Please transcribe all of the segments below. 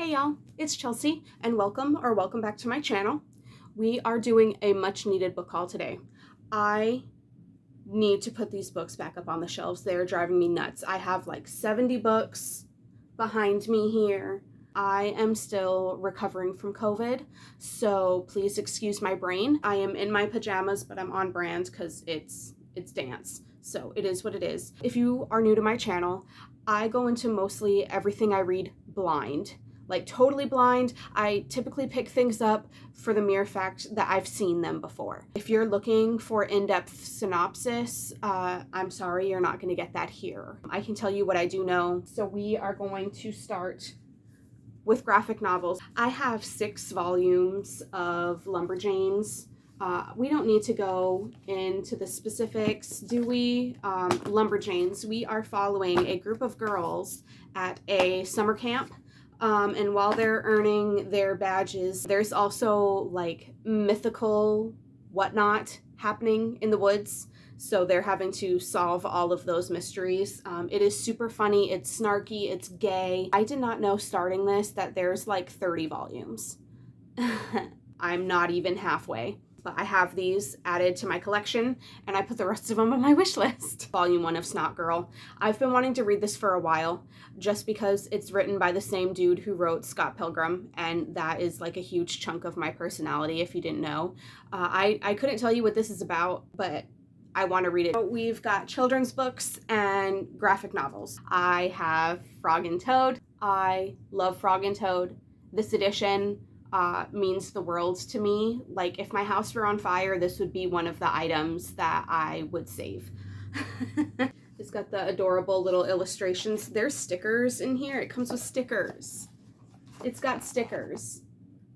Hey y'all, it's Chelsea and welcome back to my channel. We are doing a much needed book haul today. I need to put these books back up on the shelves. They're driving me nuts. I have like 70 books behind me here. I am still recovering from COVID, so please excuse my brain. I am in my pajamas, but I'm on brand because it's dance. So it is what it is. If you are new to my channel, I go into mostly everything I read blind. Like totally blind. I typically pick things up for the mere fact that I've seen them before. If you're looking for in-depth synopsis, I'm sorry, you're not gonna get that here. I can tell you what I do know. So we are going to start with graphic novels. I have 6 volumes of Lumberjanes. We don't need to go into the specifics, do we? Lumberjanes, we are following a group of girls at a summer camp. And while they're earning their badges, there's also like mythical whatnot happening in the woods. So they're having to solve all of those mysteries. It is super funny. It's snarky. It's gay. I did not know starting this that there's like 30 volumes. I'm not even halfway. But I have these added to my collection, and I put the rest of them on my wish list. Volume 1 of Snot Girl. I've been wanting to read this for a while, just because it's written by the same dude who wrote Scott Pilgrim, and that is like a huge chunk of my personality, if you didn't know. I couldn't tell you what this is about, but I want to read it. We've got children's books and graphic novels. I have Frog and Toad. I love Frog and Toad. This edition means the world to me. Like if my house were on fire, this would be one of the items that I would save. It's got the adorable little illustrations. There's stickers in here. It comes with stickers. It's got stickers.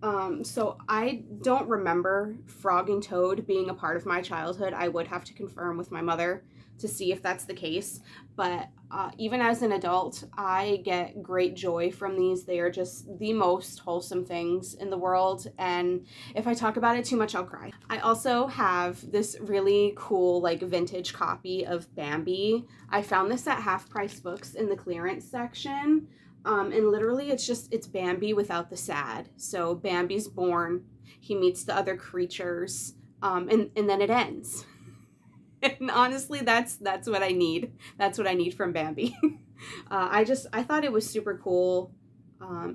So I don't remember Frog and Toad being a part of my childhood. I would have to confirm with my mother to see if that's the case. But even as an adult, I get great joy from these. They are just the most wholesome things in the world. And if I talk about it too much, I'll cry. I also have this really cool like vintage copy of Bambi. I found this at Half Price Books in the clearance section. And literally it's Bambi without the sad. So Bambi's born, he meets the other creatures, and then it ends. And honestly, that's what I need. That's what I need from Bambi. I thought it was super cool.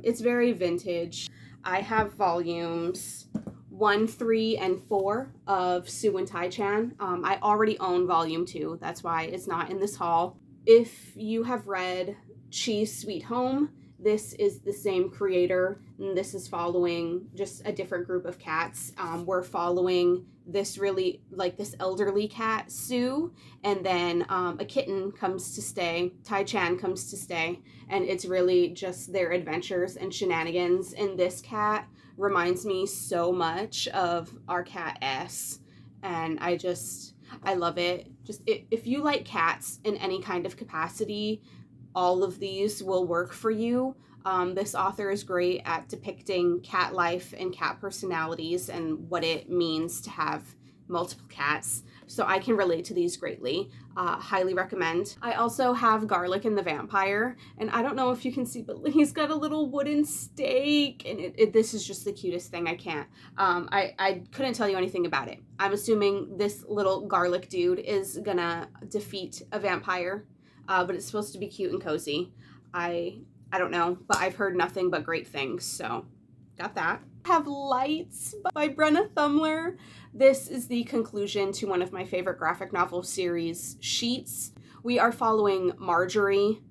It's very vintage. I have volumes 1, 3, and 4 of Sue and Tai-chan. I already own volume 2. That's why it's not in this haul. If you have read Cheese Sweet Home, this is the same creator, and this is following just a different group of cats. We're following this really, like this elderly cat, Sue, and then a kitten comes to stay, Tai-chan comes to stay, and it's really just their adventures and shenanigans. And this cat reminds me so much of our cat S, and I love it. If you like cats in any kind of capacity, all of these will work for you. This author is great at depicting cat life and cat personalities and what it means to have multiple cats. So I can relate to these greatly. Highly recommend. I also have Garlic and the Vampire, and I don't know if you can see, but he's got a little wooden stake, and this is just the cutest thing. I can't. I couldn't tell you anything about it. I'm assuming this little garlic dude is gonna defeat a vampire. But it's supposed to be cute and cozy. I don't know, but I've heard nothing but great things, so got that. I have Lights by Brenna Thumler. This is the conclusion to one of my favorite graphic novel series, Sheets. We are following Marjorie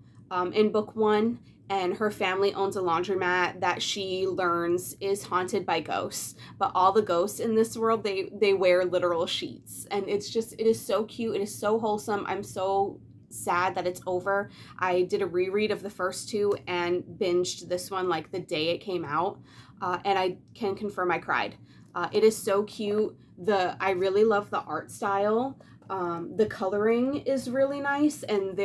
in book 1, and her family owns a laundromat that she learns is haunted by ghosts. But all the ghosts in this world, they wear literal sheets, and it is so cute. It is so wholesome. I'm so sad that it's over. I did a reread of the first 2 and binged this one like the day it came out, and I can confirm I cried. It is so cute. I really love the art style. The coloring is really nice, and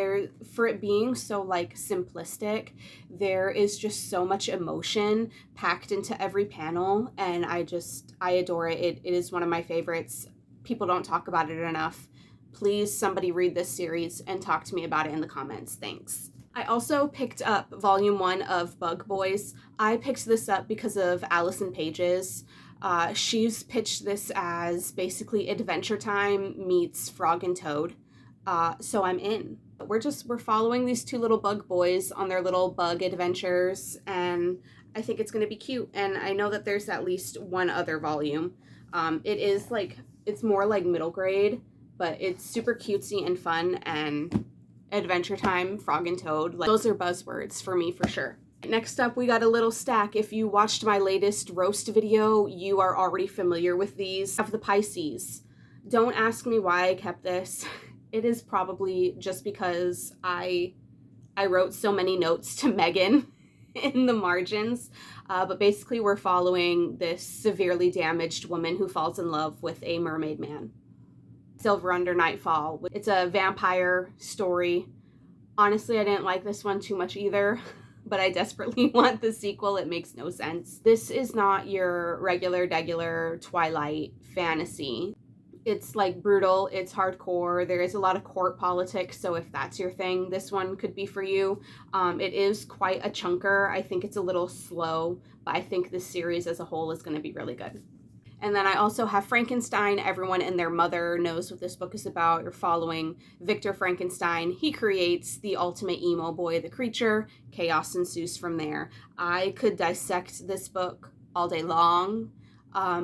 for it being so like simplistic, there is just so much emotion packed into every panel, and I adore it. It is one of my favorites. People don't talk about it enough. Please, somebody read this series and talk to me about it in the comments. Thanks. I also picked up volume 1 of Bug Boys. I picked this up because of Allison Pages. She's pitched this as basically Adventure Time meets Frog and Toad. So I'm in. We're following these two little bug boys on their little bug adventures, and I think it's gonna be cute. And I know that there's at least one other volume. It's more like middle grade, but it's super cutesy and fun, and Adventure Time, Frog and Toad, like those are buzzwords for me for sure. Next up, we got a little stack. If you watched my latest roast video, you are already familiar with these. Of the Pisces. Don't ask me why I kept this. It is probably just because I wrote so many notes to Megan in the margins. But basically we're following this severely damaged woman who falls in love with a mermaid man. Silver Under Nightfall. It's a vampire story. Honestly, I didn't like this one too much either, but I desperately want the sequel. It makes no sense. This is not your regular Twilight fantasy. It's like brutal, it's hardcore, there is a lot of court politics, so if that's your thing, this one could be for you. It is quite a chunker. I think it's a little slow, but I think this series as a whole is going to be really good. And then I also have Frankenstein. Everyone and their mother knows what this book is about. You're following Victor Frankenstein. He creates the ultimate emo boy, the creature. Chaos ensues from there. I could dissect this book all day long.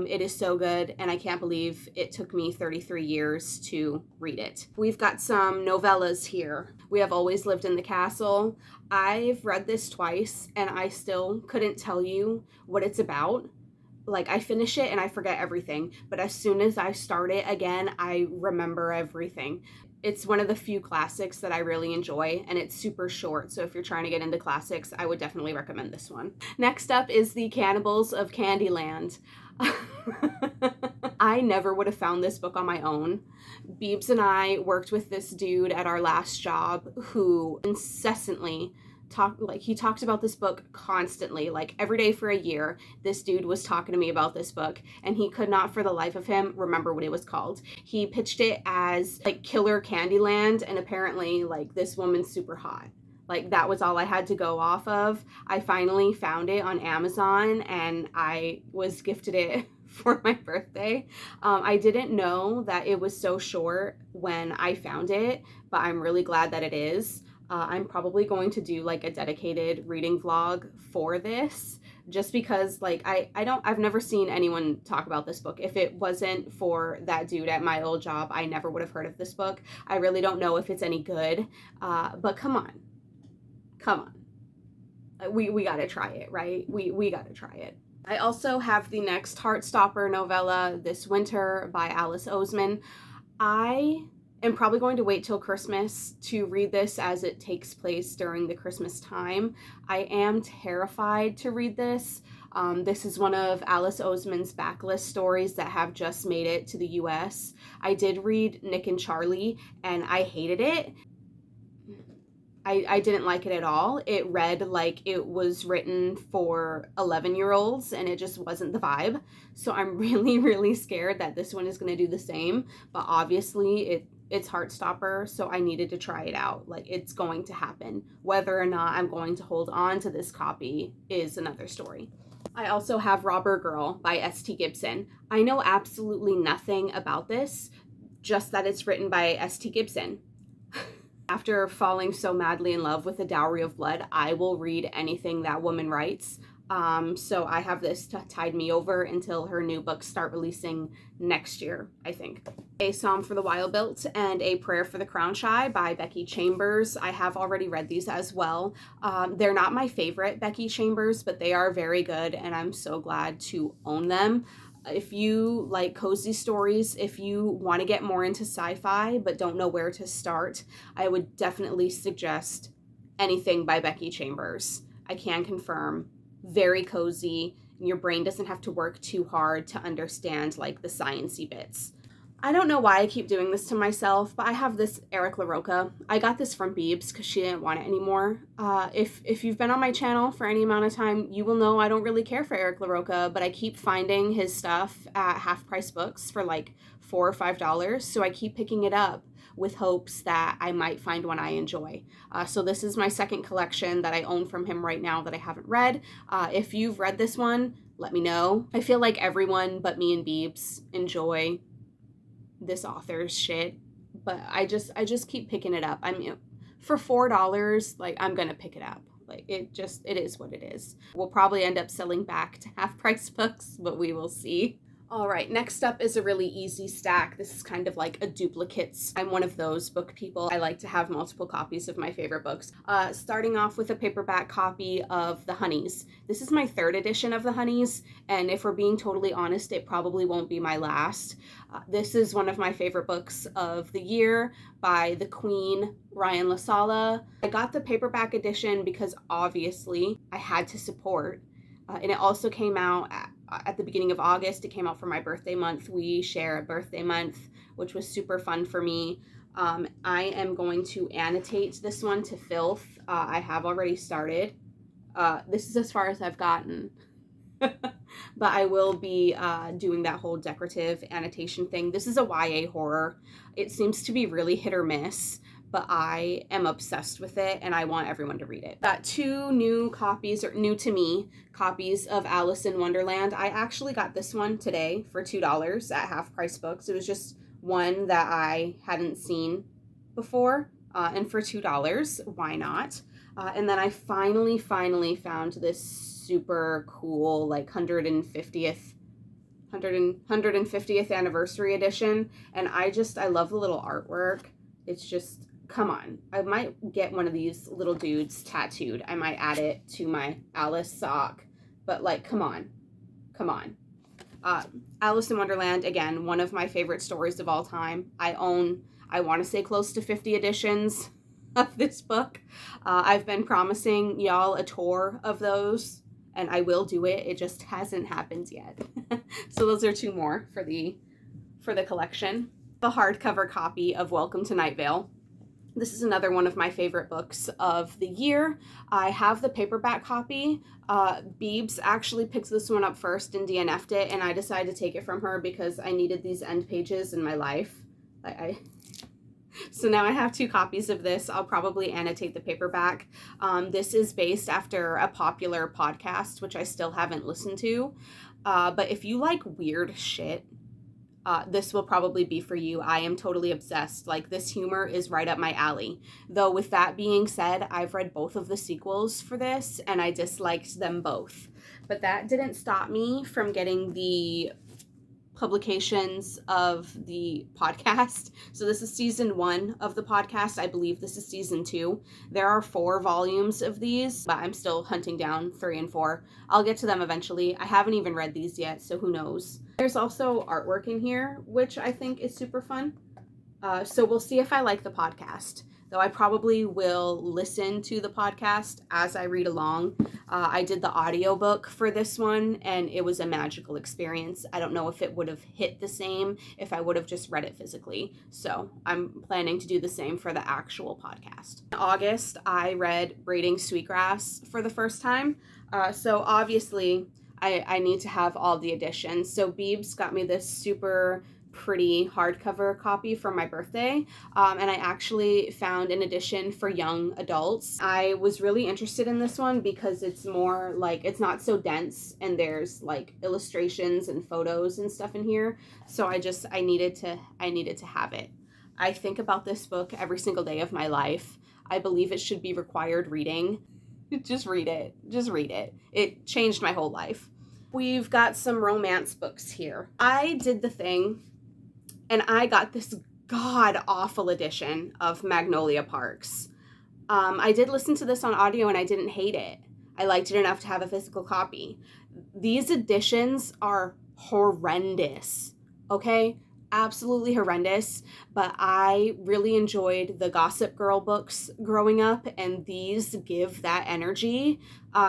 It is so good, and I can't believe it took me 33 years to read it. We've got some novellas here. We have Always Lived in the Castle. I've read this twice, and I still couldn't tell you what it's about. Like, I finish it and I forget everything, but as soon as I start it again, I remember everything. It's one of the few classics that I really enjoy, and it's super short, so if you're trying to get into classics, I would definitely recommend this one. Next up is The Cannibals of Candyland. I never would have found this book on my own. Beebs and I worked with this dude at our last job who incessantly he talked about this book constantly, like every day for a year. This dude was talking to me about this book, and he could not for the life of him remember what it was called. He pitched it as like Killer Candyland, and apparently like this woman's super hot. Like that was all I had to go off of. I finally found it on Amazon, and I was gifted it for my birthday. I didn't know that it was so short when I found it, but I'm really glad that it is. I'm probably going to do like a dedicated reading vlog for this, just because like I've never seen anyone talk about this book. If it wasn't for that dude at my old job, I never would have heard of this book. I really don't know if it's any good, but come on. We gotta try it, right? We gotta try it. I also have the next Heartstopper novella this winter by Alice Oseman. I am probably going to wait till Christmas to read this, as it takes place during the Christmas time. I am terrified to read this. This is one of Alice Oseman's backlist stories that have just made it to the US. I did read Nick and Charlie, and I hated it. I didn't like it at all. It read like it was written for 11-year-olds, and it just wasn't the vibe. So I'm really scared that this one is going to do the same. But obviously it's Heartstopper, so I needed to try it out. Like, it's going to happen. Whether or not I'm going to hold on to this copy is another story. I also have Robber Girl by S.T. Gibson. I know absolutely nothing about this, just that it's written by S.T. Gibson. After falling so madly in love with A Dowry of Blood, I will read anything that woman writes. So I have this to tide me over until her new books start releasing next year, I think. A Psalm for the Wild-Built and A Prayer for the Crown-Shy by Becky Chambers. I have already read these as well. They're not my favorite Becky Chambers, but they are very good, and I'm so glad to own them. If you like cozy stories, if you want to get more into sci-fi but don't know where to start, I would definitely suggest anything by Becky Chambers. I can confirm, very cozy, and your brain doesn't have to work too hard to understand like the sciencey bits. I don't know why I keep doing this to myself, but I have this Eric LaRocca. I got this from Beebs because she didn't want it anymore. If you've been on my channel for any amount of time, you will know I don't really care for Eric LaRocca, but I keep finding his stuff at half price books for like $4 or $5, so I keep picking it up. with hopes that I might find one I enjoy. So this is my second collection that I own from him right now that I haven't read. If you've read this one, let me know. I feel like everyone but me and Beebs enjoy this author's shit, but I just keep picking it up. I mean, for $4, like, I'm gonna pick it up. Like, it is what it is. We'll probably end up selling back to half-price books, but we will see. All right, next up is a really easy stack. This is kind of like a duplicates. I'm one of those book people. I like to have multiple copies of my favorite books. Starting off with a paperback copy of The Honeys. This is my third edition of The Honeys, and if we're being totally honest, it probably won't be my last. This is one of my favorite books of the year by the Queen, Ryan LaSala. I got the paperback edition because obviously I had to support, and it also came out at the beginning of August. It came out for my birthday month. We share a birthday month, which was super fun for me. I am going to annotate this one to filth. I have already started. This is as far as I've gotten. But I will be doing that whole decorative annotation thing. This is a YA horror. It seems to be really hit or miss, but I am obsessed with it and I want everyone to read it. Got two new copies, or new to me, copies of Alice in Wonderland. I actually got this one today for $2 at Half Price Books. It was just one that I hadn't seen before, and for $2, why not? And then I finally found this super cool, like 150th anniversary edition, and I love the little artwork. It's just, come on. I might get one of these little dudes tattooed. I might add it to my Alice sock, but like, come on. Alice in Wonderland, again, one of my favorite stories of all time. I want to say close to 50 editions of this book. I've been promising y'all a tour of those, and I will do it. It just hasn't happened yet. So those are two more for the collection. The hardcover copy of Welcome to Night Vale. This is another one of my favorite books of the year. I have the paperback copy. Beebs actually picked this one up first and DNF'd it, and I decided to take it from her because I needed these end pages in my life. So now I have two copies of this. I'll probably annotate the paperback. This is based after a popular podcast, which I still haven't listened to. But if you like weird shit, this will probably be for you. I am totally obsessed. Like, this humor is right up my alley. Though with that being said, I've read both of the sequels for this and I disliked them both. But that didn't stop me from getting the publications of the podcast. So this is season 1 of the podcast. I believe this is season 2. There are 4 volumes of these, but I'm still hunting down 3 and 4. I'll get to them eventually. I haven't even read these yet, so who knows. There's also artwork in here, which I think is super fun. So we'll see if I like the podcast. Though I probably will listen to the podcast as I read along. I did the audiobook for this one, and it was a magical experience. I don't know if it would have hit the same if I would have just read it physically. So I'm planning to do the same for the actual podcast. In August, I read Braiding Sweetgrass for the first time. So obviously, I need to have all the editions. So Beebs got me this super pretty hardcover copy for my birthday, and I actually found an edition for young adults. I was really interested in this one because it's more like, it's not so dense and there's like illustrations and photos and stuff in here, so I needed to have it. I think about this book every single day of my life. I believe it should be required reading. Just read it. It changed my whole life. We've got some romance books here. I did the thing and I got this god-awful edition of Magnolia Parks. I did listen to this on audio and I didn't hate it. I liked it enough to have a physical copy. These editions are horrendous, okay? Absolutely horrendous, but I really enjoyed the Gossip Girl books growing up, and these give that energy.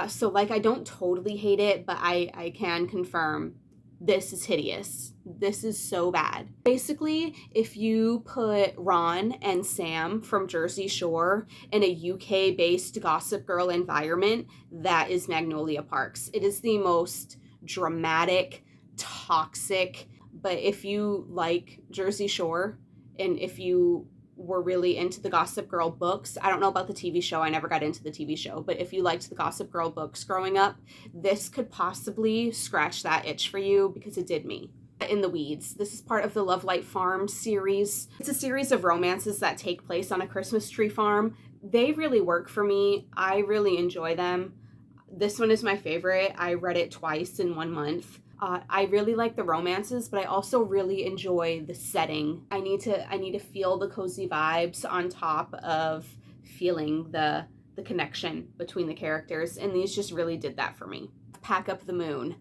So, like, I don't totally hate it, but I can confirm this is hideous. This is so bad. Basically, if you put Ron and Sam from Jersey Shore in a UK-based Gossip Girl environment, that is Magnolia Parks. It is the most dramatic, toxic, but if you like Jersey Shore and if you were really into the Gossip Girl books, I don't know about the TV show, I never got into the TV show, but if you liked the Gossip Girl books growing up, this could possibly scratch that itch for you, because it did me. In the Weeds. This is part of the Love Light Farm series. It's a series of romances that take place on a Christmas tree farm. They really work for me. I really enjoy them. This one is my favorite. I read it twice in 1 month. I really like the romances, but I also really enjoy the setting. I need to feel the cozy vibes on top of feeling the connection between the characters, and these just really did that for me. Pack Up the Moon.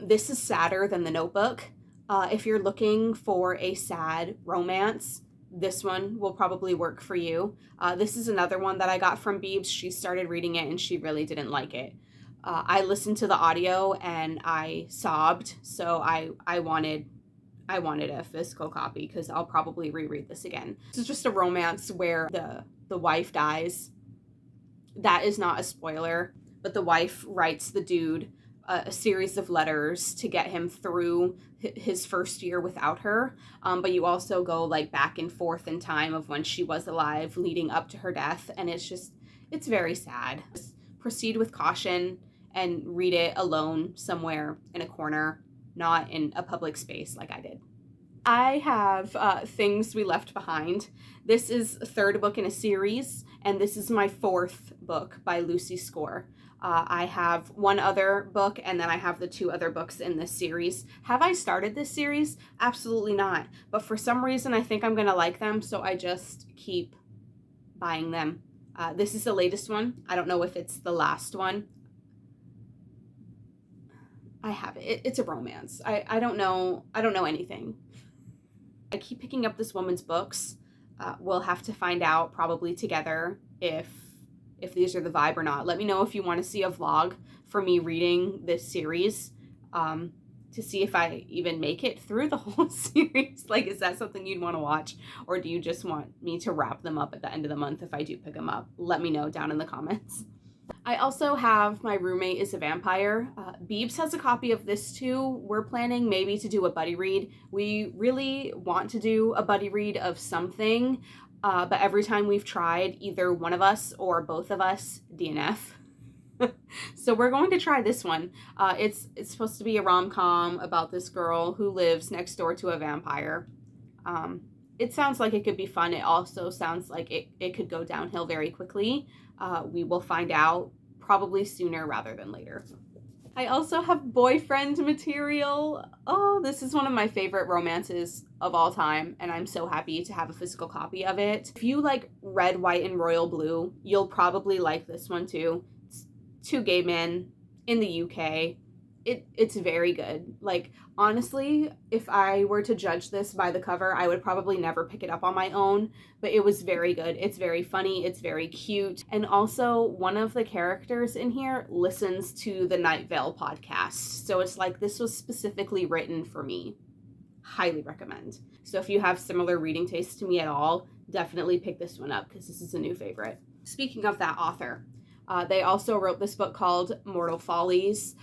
This is sadder than The Notebook. If you're looking for a sad romance, this one will probably work for you. This is another one that I got from Beebs. She started reading it and she really didn't like it. I listened to the audio and I sobbed, so I wanted a physical copy because I'll probably reread this again. This is just a romance where the wife dies. That is not a spoiler, but the wife writes the dude a series of letters to get him through his first year without her. But you also go like back and forth in time of when she was alive leading up to her death. And it's very sad. Just proceed with caution and read it alone somewhere in a corner, not in a public space like I did. I have Things We Left Behind. This is the third book in a series, and this is my fourth book by Lucy Score. I have one other book, and then I have the 2 other books in this series. Have I started this series? Absolutely not. But for some reason, I think I'm going to like them, so I just keep buying them. This is the latest one. I don't know if it's the last one. I have it. It's a romance. I don't know anything. I keep picking up this woman's books. We'll have to find out probably together if these are the vibe or not. Let me know if you want to see a vlog for me reading this series, to see if I even make it through the whole series. Like, is that something you'd want to watch? Or do you just want me to wrap them up at the end of the month if I do pick them up? Let me know down in the comments. I also have My Roommate is a Vampire. Beebs has a copy of this too. We're planning maybe to do a buddy read. We really want to do a buddy read of something, but every time we've tried, either one of us or both of us DNF. So we're going to try this one. It's supposed to be a rom-com about this girl who lives next door to a vampire. It sounds like it could be fun. It also sounds like it could go downhill very quickly. We will find out probably sooner rather than later. I also have boyfriend material. Oh, this is one of my favorite romances of all time, and I'm so happy to have a physical copy of it. If you like red, white, and royal blue, you'll probably like this one too. It's 2 gay men in the UK. It's very good. Like, honestly, if I were to judge this by the cover, I would probably never pick it up on my own, but it was very good. It's very funny, it's very cute, and also one of the characters in here listens to the Night Vale podcast, so it's like this was specifically written for me. Highly recommend. So if you have similar reading tastes to me at all, definitely pick this one up because this is a new favorite. Speaking of that author, they also wrote this book called Mortal Follies.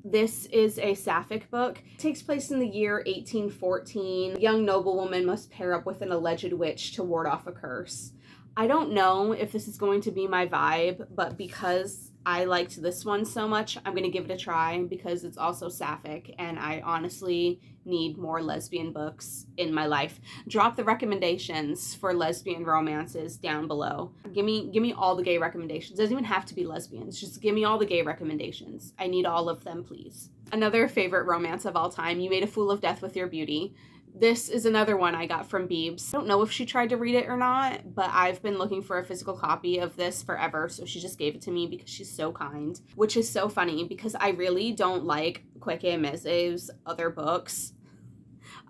This is a sapphic book. It takes place in the year 1814. A young noblewoman must pair up with an alleged witch to ward off a curse. I don't know if this is going to be my vibe, but because I liked this one so much, I'm going to give it a try because it's also sapphic, and I honestly need more lesbian books in my life. Drop the recommendations for lesbian romances down below. Give me all the gay recommendations. It doesn't even have to be lesbians. Just give me all the gay recommendations. I need all of them, please. Another favorite romance of all time, You Made a Fool of Death with Your Beauty. This is another one I got from Beebs. I don't know if she tried to read it or not, but I've been looking for a physical copy of this forever, so she just gave it to me because she's so kind. Which is so funny because I really don't like Kweke Emeze's other books.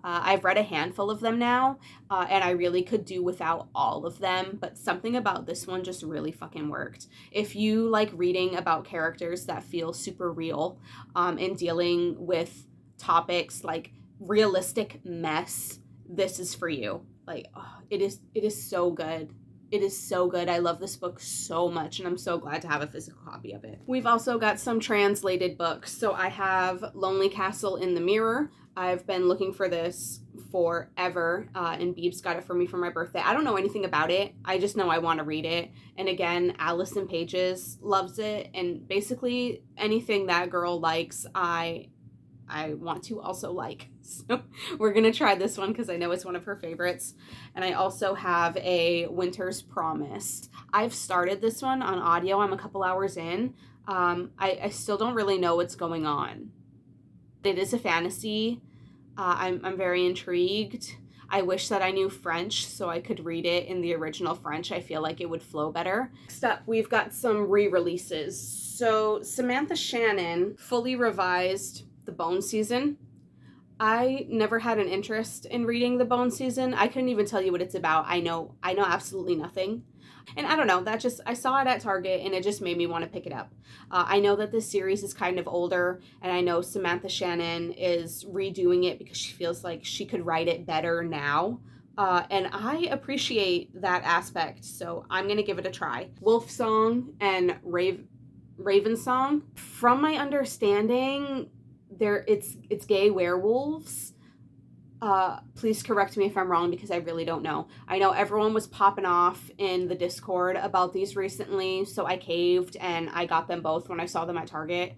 I've read a handful of them now, and I really could do without all of them, but something about this one just really fucking worked. If you like reading about characters that feel super real, and dealing with topics like realistic mess, this is for you. Like, oh, it is so good. It is so good. I love this book so much, and I'm so glad to have a physical copy of it. We've also got some translated books. So I have Lonely Castle in the Mirror. I've been looking for this forever, and Beebs got it for me for my birthday. I don't know anything about it. I just know I want to read it. And again, Allison Pages loves it, and basically anything that girl likes, I want to also like. So we're going to try this one because I know it's one of her favorites. And I also have a Winter's Promise. I've started this one on audio. I'm a couple hours in. I still don't really know what's going on. It is a fantasy. I'm very intrigued. I wish that I knew French so I could read it in the original French. I feel like it would flow better. Next up, we've got some re-releases. So Samantha Shannon fully revised The Bone Season. I never had an interest in reading The Bone Season. I couldn't even tell you what it's about. I know absolutely nothing. And I don't know, I saw it at Target and it just made me want to pick it up. I know that this series is kind of older, and I know Samantha Shannon is redoing it because she feels like she could write it better now. And I appreciate that aspect, so I'm going to give it a try. Wolf Song and Raven Song. From my understanding, it's gay werewolves. Please correct me if I'm wrong because I really don't know. I know everyone was popping off in the Discord about these recently, so I caved and I got them both when I saw them at Target.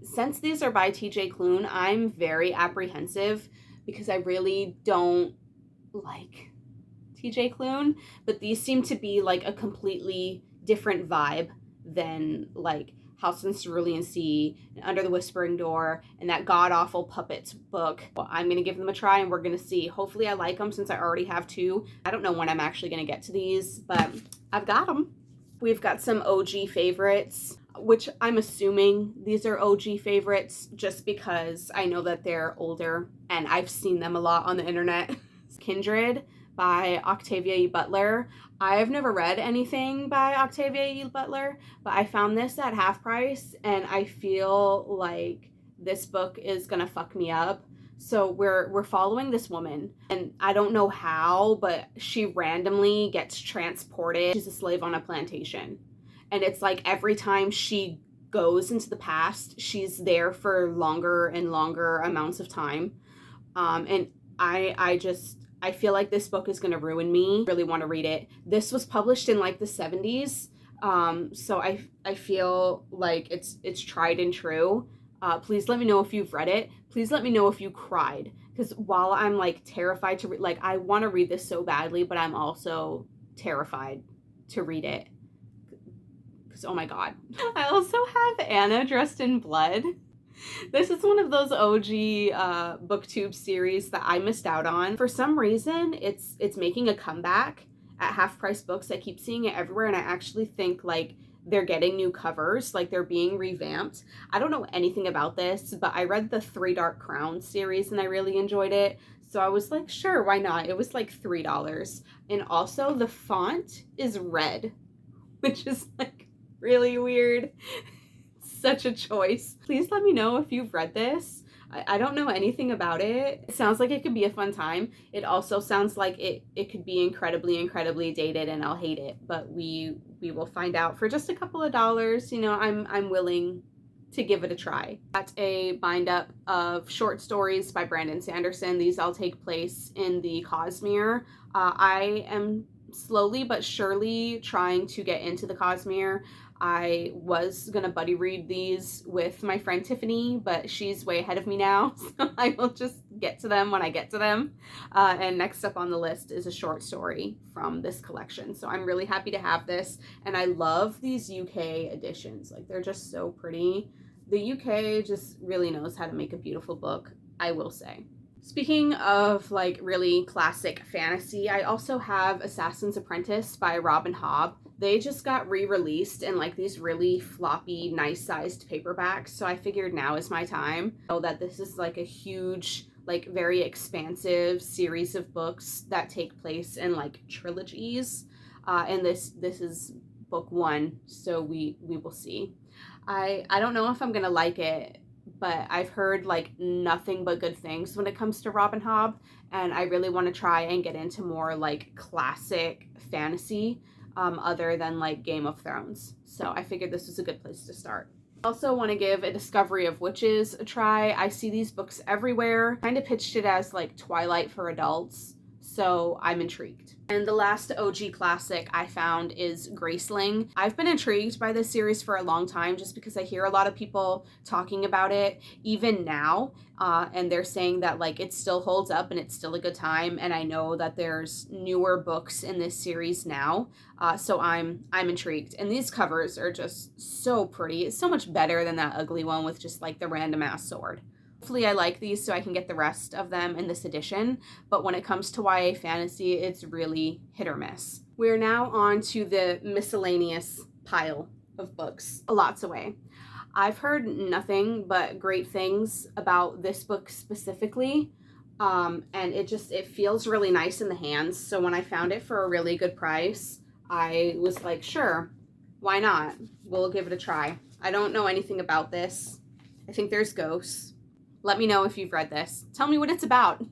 Since these are by TJ Klune, I'm very apprehensive because I really don't like TJ Klune, but these seem to be like a completely different vibe than like House in Cerulean Sea, and Under the Whispering Door, and that god-awful Puppets book. Well, I'm going to give them a try, and we're going to see. Hopefully I like them since I already have 2. I don't know when I'm actually going to get to these, but I've got them. We've got some OG favorites, which I'm assuming these are OG favorites just because I know that they're older, and I've seen them a lot on the internet. Kindred by Octavia E. Butler. I've never read anything by Octavia E. Butler, but I found this at half price, and I feel like this book is gonna fuck me up. So we're following this woman, and I don't know how, but she randomly gets transported. She's a slave on a plantation, and it's like every time she goes into the past, she's there for longer and longer amounts of time. And I feel like this book is going to ruin me. I really want to read it. This was published in like the 70s. So I feel like it's tried and true. Please let me know if you've read it. Please let me know if you cried. Because while I'm like terrified to read, like I want to read this so badly, but I'm also terrified to read it. Because oh my God. I also have Anna Dressed in Blood. This is one of those OG booktube series that I missed out on. For some reason, it's making a comeback at Half Price Books. I keep seeing it everywhere, and I actually think like they're getting new covers, like they're being revamped. I don't know anything about this, but I read the Three Dark Crowns series and I really enjoyed it. So I was like, sure, why not? It was like $3. And also the font is red, which is like really weird. Such a choice. Please let me know if you've read this. I don't know anything about it. It sounds like it could be a fun time. It also sounds like it could be incredibly dated and I'll hate it, but we will find out. For just a couple of dollars, you know, I'm willing to give it a try. That's a bind up of short stories by Brandon Sanderson. These all take place in the Cosmere. I am slowly but surely trying to get into the Cosmere. I was gonna buddy read these with my friend Tiffany, but she's way ahead of me now, so I will just get to them when I get to them. And next up on the list is a short story from this collection. So I'm really happy to have this, and I love these UK editions. Like, they're just so pretty. The UK just really knows how to make a beautiful book, I will say. Speaking of like really classic fantasy, I also have Assassin's Apprentice by Robin Hobb. They just got re-released in like these really floppy, nice sized paperbacks. So I figured now is my time. I know that this is like a huge, like very expansive series of books that take place in like trilogies. And this is book 1. So we will see. I don't know if I'm gonna like it, but I've heard like nothing but good things when it comes to Robin Hobb, and I really want to try and get into more like classic fantasy, other than like Game of Thrones. So I figured this was a good place to start. Also want to give A Discovery of Witches a try. I see these books everywhere. Kind of pitched it as like Twilight for adults, so I'm intrigued. And the last OG classic I found is Graceling. I've been intrigued by this series for a long time just because I hear a lot of people talking about it even now, and they're saying that like it still holds up and it's still a good time. And I know that there's newer books in this series now, so I'm intrigued. And these covers are just so pretty. It's so much better than that ugly one with just like the random ass sword. Hopefully I like these so I can get the rest of them in this edition, but when it comes to YA fantasy, it's really hit or miss. We're now on to the miscellaneous pile of books, Lots Away. I've heard nothing but great things about this book specifically, and it feels really nice in the hands. So when I found it for a really good price, I was like, sure, why not? We'll give it a try. I don't know anything about this. I think there's ghosts. Let me know if you've read this. Tell me what it's about.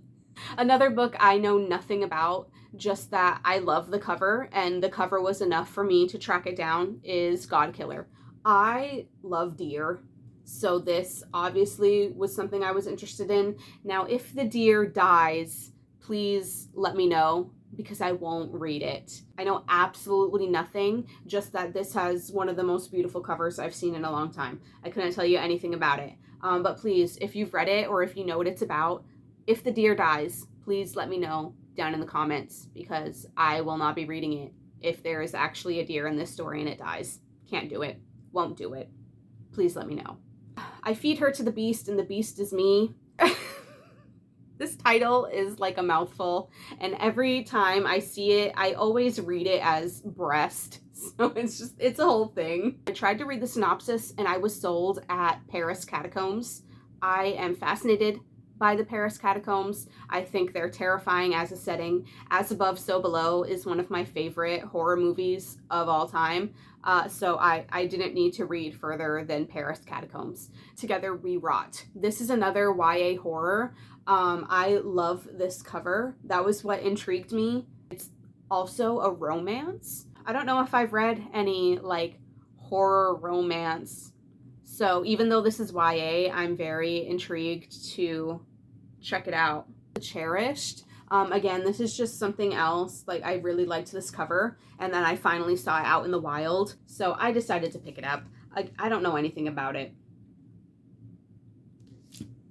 Another book I know nothing about, just that I love the cover, and the cover was enough for me to track it down, is Godkiller. I love deer, so this obviously was something I was interested in. Now, if the deer dies, please let me know, because I won't read it. I know absolutely nothing, just that this has one of the most beautiful covers I've seen in a long time. I couldn't tell you anything about it. But please, if you've read it or if you know what it's about, if the deer dies, please let me know down in the comments, because I will not be reading it if there is actually a deer in this story and it dies. Can't do it. Won't do it. Please let me know. I feed her to the beast and the beast is me. This title is like a mouthful, and every time I see it, I always read it as breast. So it's a whole thing. I tried to read the synopsis and I was sold at Paris Catacombs. I am fascinated by the Paris Catacombs. I think they're terrifying as a setting. As Above, So Below is one of my favorite horror movies of all time. So I didn't need to read further than Paris Catacombs. Together We Rot. This is another YA horror. I love this cover. That was what intrigued me. It's also a romance. I don't know if I've read any like horror romance. So even though this is YA, I'm very intrigued to check it out. Cherished. Again, this is just something else. Like, I really liked this cover, and then I finally saw it out in the wild, so I decided to pick it up. I don't know anything about it.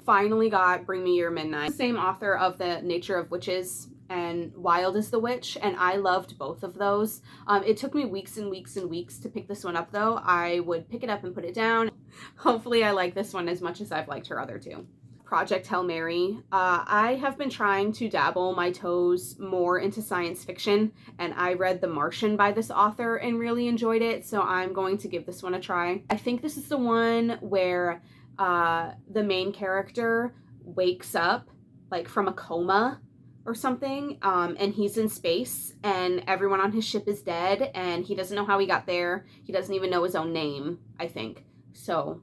Finally got Bring Me Your Midnight. Same author of The Nature of Witches and Wild is the Witch, and I loved both of those. It took me weeks and weeks and weeks to pick this one up, though. I would pick it up and put it down. Hopefully I like this one as much as I've liked her other two. Project Hail Mary. I have been trying to dabble my toes more into science fiction, and I read The Martian by this author and really enjoyed it, so I'm going to give this one a try. I think this is the one where the main character wakes up like from a coma or something, and he's in space and everyone on his ship is dead and he doesn't know how he got there. He doesn't even know his own name, I think. So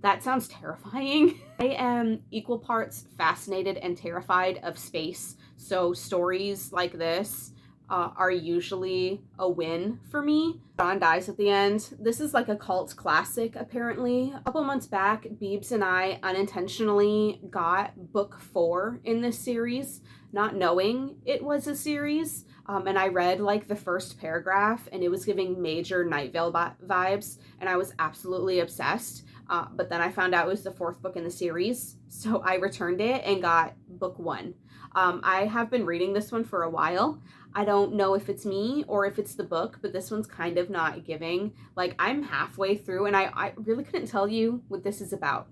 that sounds terrifying. I am equal parts fascinated and terrified of space, so stories like this are usually a win for me. John dies at the end. This is like a cult classic, apparently. A couple months back, Beebs and I unintentionally got book 4 in this series, not knowing it was a series. And I read like the first paragraph and it was giving major Night Vale vibes, and I was absolutely obsessed. But then I found out it was the 4th book in the series, so I returned it and got book 1. I have been reading this one for a while. I don't know if it's me or if it's the book, but this one's kind of not giving. Like, I'm halfway through and I really couldn't tell you what this is about.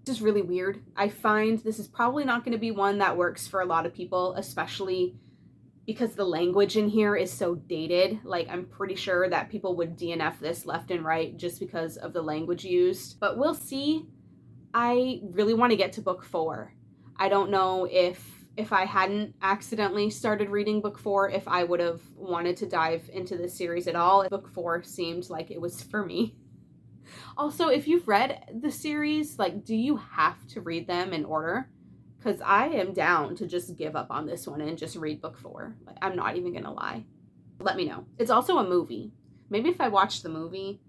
This is really weird. I find this is probably not going to be one that works for a lot of people, especially because the language in here is so dated. Like, I'm pretty sure that people would DNF this left and right just because of the language used. But we'll see. I really want to get to book 4. I don't know if I hadn't accidentally started reading book 4, if I would have wanted to dive into this series at all. Book 4 seemed like it was for me. Also, if you've read the series, like, do you have to read them in order? Because I am down to just give up on this one and just read book 4. Like, I'm not even gonna lie. Let me know. It's also a movie. Maybe if I watch the movie,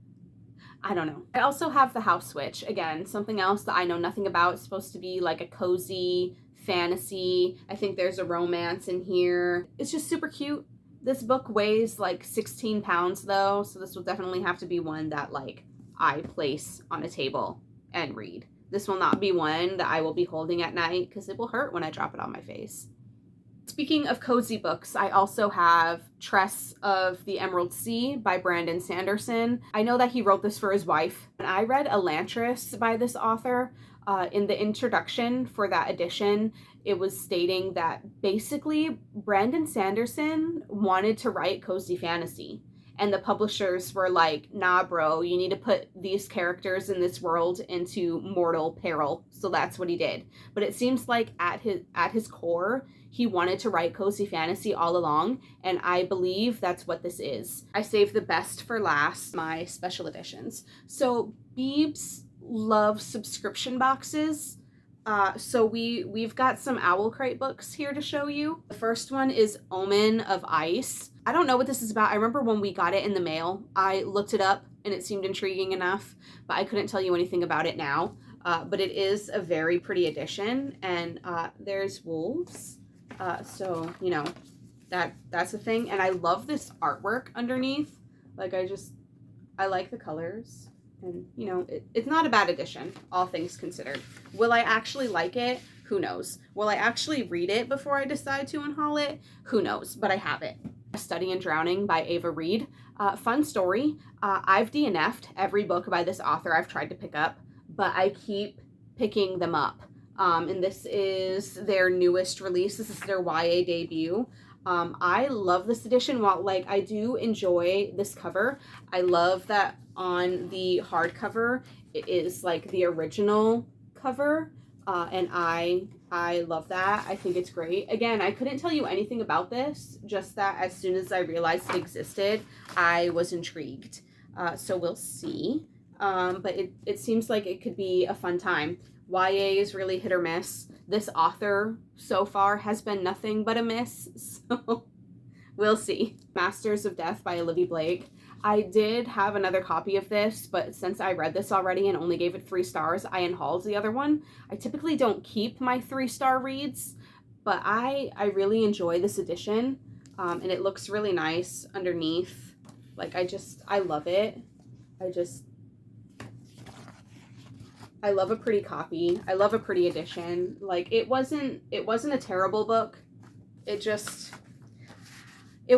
I don't know. I also have The House Switch. Again, something else that I know nothing about. It's supposed to be like a cozy fantasy. I think there's a romance in here. It's just super cute. This book weighs like 16 pounds though, so this will definitely have to be one that like I place on a table and read. This will not be one that I will be holding at night because it will hurt when I drop it on my face. Speaking of cozy books, I also have Tress of the Emerald Sea by Brandon Sanderson. I know that he wrote this for his wife. And I read Elantris by this author. In the introduction for that edition, it was stating that basically Brandon Sanderson wanted to write cozy fantasy. And the publishers were like, nah, bro, you need to put these characters in this world into mortal peril. So that's what he did. But it seems like at his core, he wanted to write cozy fantasy all along, and I believe that's what this is. I saved the best for last, my special editions. So Beebs loves subscription boxes. So we've got some Owl Crate books here to show you. The first one is Omen of Ice. I don't know what this is about. I remember when we got it in the mail, I looked it up and it seemed intriguing enough, but I couldn't tell you anything about it now. But it is a very pretty edition, and there's wolves. So, you know, that's the thing. And I love this artwork underneath. Like, I like the colors. And, you know, it's not a bad edition, all things considered. Will I actually like it? Who knows? Will I actually read it before I decide to unhaul it? Who knows? But I have it. A Study in Drowning by Ava Reed. Fun story. I've DNF'd every book by this author I've tried to pick up, but I keep picking them up. And this is their newest release. This is their YA debut. I love this edition. While like I do enjoy this cover, I love that on the hardcover it is like the original cover, and I love that. I think it's great. Again, I couldn't tell you anything about this, just that as soon as I realized it existed, I was intrigued. So we'll see. But it seems like it could be a fun time. YA is really hit or miss. This author so far has been nothing but a miss, so we'll see. Masters of Death by Olivia Blake. I did have another copy of this, but since I read this already and only gave it 3 stars, I unhauled the other one. I typically don't keep my 3-star reads, but I really enjoy this edition, and it looks really nice underneath. Like, I love it. I love a pretty copy. I love a pretty edition. Like, it wasn't a terrible book. It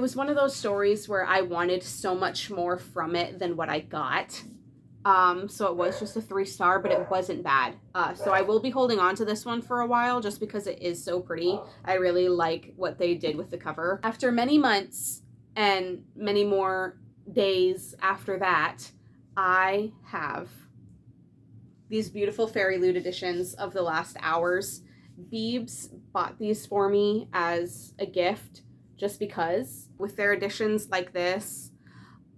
was one of those stories where I wanted so much more from it than what I got. So it was just a 3-star, but it wasn't bad. So I will be holding on to this one for a while just because it is so pretty. I really like what they did with the cover. After many months and many more days after that, I have these beautiful Fairy Loot editions of The Last Hours. Beebs bought these for me as a gift just because. With their editions like this,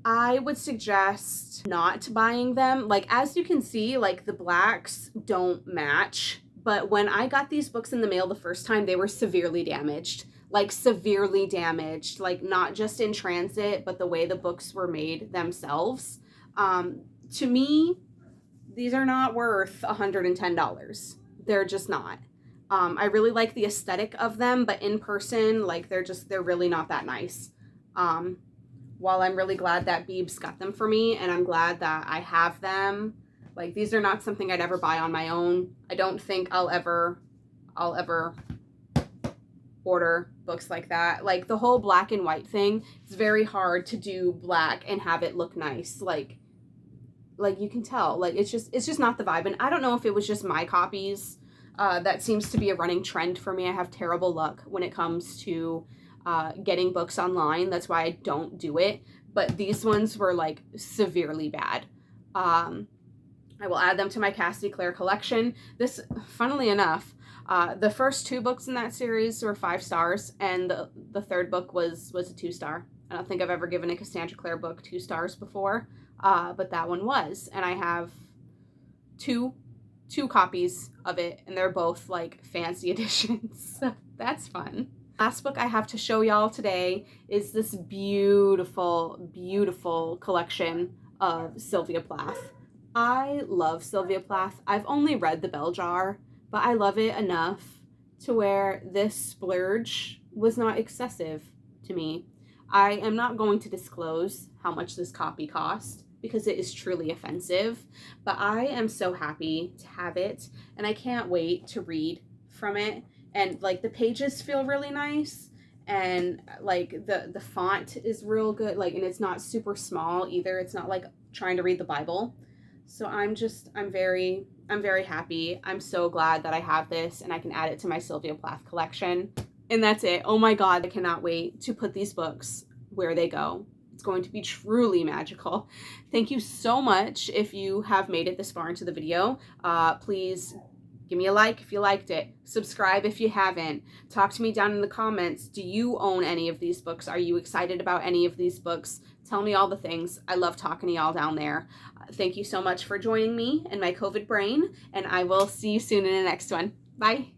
I would suggest not buying them. Like, as you can see, like, the blacks don't match. But when I got these books in the mail the first time, they were severely damaged. Like, severely damaged. Like, not just in transit, but the way the books were made themselves. To me, these are not worth $110. They're just not. I really like the aesthetic of them, but in person, like, they're really not that nice. While I'm really glad that Beebs got them for me, and I'm glad that I have them, like, these are not something I'd ever buy on my own. I don't think I'll ever order books like that. Like, the whole black and white thing, it's very hard to do black and have it look nice. Like you can tell, like, it's just not the vibe. And I don't know if it was just my copies. That seems to be a running trend for me. I have terrible luck when it comes to getting books online. That's why I don't do it. But these ones were, like, severely bad. I will add them to my Cassidy Clare collection. This, funnily enough, the first 2 books in that series were 5 stars, and the third book was a 2-star. I don't think I've ever given a Cassandra Clare book 2 stars before. but that one was, and I have two copies of it, and they're both like fancy editions. So that's fun. Last book I have to show y'all today is this beautiful, beautiful collection of Sylvia Plath. I love Sylvia Plath. I've only read The Bell Jar, but I love it enough to where this splurge was not excessive to me. I am not going to disclose how much this copy cost because it is truly offensive, but I am so happy to have it, and I can't wait to read from it. And like the pages feel really nice, and like the font is real good, like, and it's not super small either. It's not like trying to read the Bible. So I'm very happy. I'm so glad that I have this and I can add it to my Sylvia Plath collection. And that's it. Oh my God, I cannot wait to put these books where they go. It's going to be truly magical. Thank you so much if you have made it this far into the video. Please give me a like if you liked it. Subscribe if you haven't. Talk to me down in the comments. Do you own any of these books? Are you excited about any of these books? Tell me all the things. I love talking to y'all down there. Thank you so much for joining me in my COVID brain, and I will see you soon in the next one. Bye.